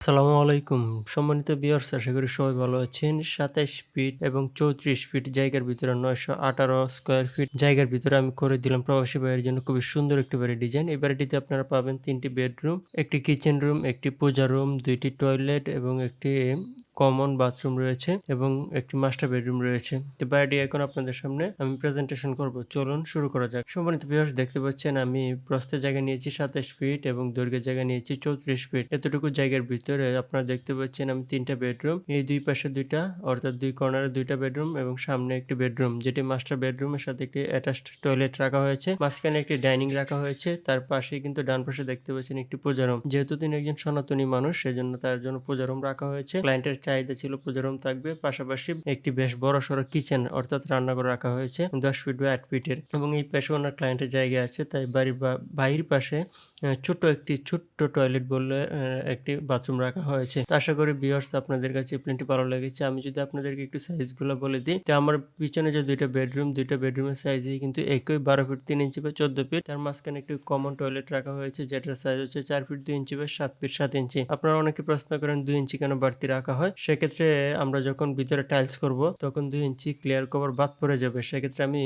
আসসালামু আলাইকুম। সম্মানিত ভিউয়ার্স, আশা করি সবাই ভালো আছেন। ২৭ ফিট এবং ৩৪ ফিট জায়গার ভিতরে ৯১৮ স্কয়ার ফিট জায়গার ভিতরে আমি করে দিলাম প্রবাসী ভাইয়ের জন্য খুবই সুন্দর একটি বাড়ির ডিজাইন। এই বাড়িটিতে আপনারা পাবেন ৩ টি বেডরুম, একটি কিচেন রুম, একটি পূজা রুম, ২ টি টয়লেট এবং একটি কমন বাথরুম রয়েছে এবং একটি মাস্টার বেডরুম রয়েছে। তো বাড়িটি এখন আপনাদের সামনে আমি প্রেজেন্টেশন করব। চলুন শুরু করা যাক। সম্মানিত ভিউয়ার্স, দেখতে পাচ্ছেন আমি প্রস্থের জায়গা নিয়েছি ২৭ ফিট এবং দৈর্ঘ্যের জায়গা নিয়েছি ৩৪ ফিট। এতটুকু জায়গার ভিতরে আপনারা দেখতে পাচ্ছেন আমি ৩ টা বেডরুম, এই ২ পাশে ২ টা অর্থাৎ ২ কর্নারে ২ টা বেডরুম এবং সামনে একটি বেডরুম, যেটি মাস্টার বেডরুমের সাথে একটি অ্যাটাচড টয়লেট রাখা হয়েছে। মাঝখানে একটি ডাইনিং রাখা হয়েছে। তার পাশেই কিন্তু ডান পাশে দেখতে পাচ্ছেন একটি পূজা রুম। যেহেতু তিনি একজন সনাতনী মানুষ, সেজন্য তার জন্য পূজা রুম রাখা হয়েছে। ক্লায়েন্টের চাহিদা ছিল পূজা রুম থাকবে, পাশাপাশি একটি বেশ বড়সড় কিচেন অর্থাৎ রান্নাঘর রাখা হয়েছে ১০ ফিট বাই ৮ ফিটের এবং এই পাশে ওনার ক্লায়েন্টের জায়গা আছে। তাই বাড়ির বাহির পাশে ছোট্ট টয়লেট বললে একটি বাথরুম রাখা হয়েছে। তো আশা করি ভিউয়ার্স আপনাদের কাছে প্লেনটি ভালো লেগেছে। আমি যদি আপনাদেরকে একটু সাইজগুলো বলে দিই, তো আমার পিছনে যে ২ টা বেডরুম, ২ টা বেডরুমের সাইজই কিন্তু একই ১২ ফিট ৩ ইঞ্চি বা ১৪ ফিট। তার মাঝখানে একটি কমন টয়লেট রাখা হয়েছে, যেটার সাইজ হচ্ছে ৪ ফিট ২ ইঞ্চি বা ৭ ফিট ৭ ইঞ্চি। আপনারা অনেকে প্রশ্ন করেন ২ ইঞ্চি কেন বাড়তি রাখা হয়? সেক্ষেত্রে আমরা যখন ভিতরে টাইলস করব তখন ২ ইঞ্চি ক্লিয়ার কভার বাদ পড়ে যাবে। সেক্ষেত্রে আমি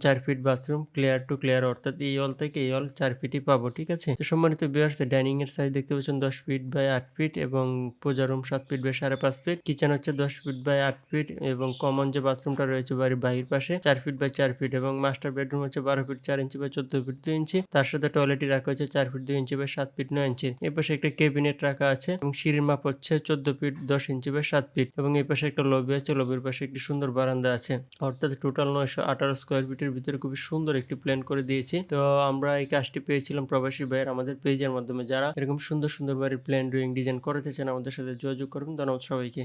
৪ feet bathroom clear to clear অর্থাৎ এই ওয়াল থেকে এই ওয়াল ৪ ফিটই পাবো। ঠিক আছে? তো সম্মানিত ভিউয়ার্স, ডাইনিং এর সাইজ দেখতে পাচ্ছেন ১০ ফিট বাই ৮ ফিট এবং পূজা রুম ৭ ফিট বাই ৫.৫ ফিট। কিচেন হচ্ছে ১০ ফিট বাই ৮ ফিট এবং কমন যে বাথরুমটা রয়েছে বাড়ির বাহির পাশে ৪ ফিট বাই ৪ ফিট এবং মাস্টার বেডরুম হচ্ছে ১২ feet ৪ inch by ১৪ feet ২ inch. তার সাথে টয়লেটই রাখা হয়েছে ৪ feet ২ inch by ৭ feet ৯ inch. এই পাশে একটা ক্যাবিনেট রাখা আছে এবং সিঁড়ির মাপ হচ্ছে ১৪ ফিট ১০ ইঞ্চি বাই ৭ ফিট এবং এই পাশে একটা লবি আছে, লবির পাশে একটি সুন্দর বারান্দা আছে। অর্থাৎ টোটাল ৯১৮ স্কয়ার ফিটের ভিতরে খুবই সুন্দর একটি প্ল্যান করে দিয়েছি। তো আমরা এই কাজটি পেয়েছিলাম প্রবাসী ভাইয়ের আমাদের পেজের মাধ্যমে। যারা এরকম সুন্দর বাড়ির প্ল্যান, ড্রয়িং, ডিজাইন করাতে চান আমাদের সাথে যোগাযোগ করবেন। ধন্যবাদ সবাইকে।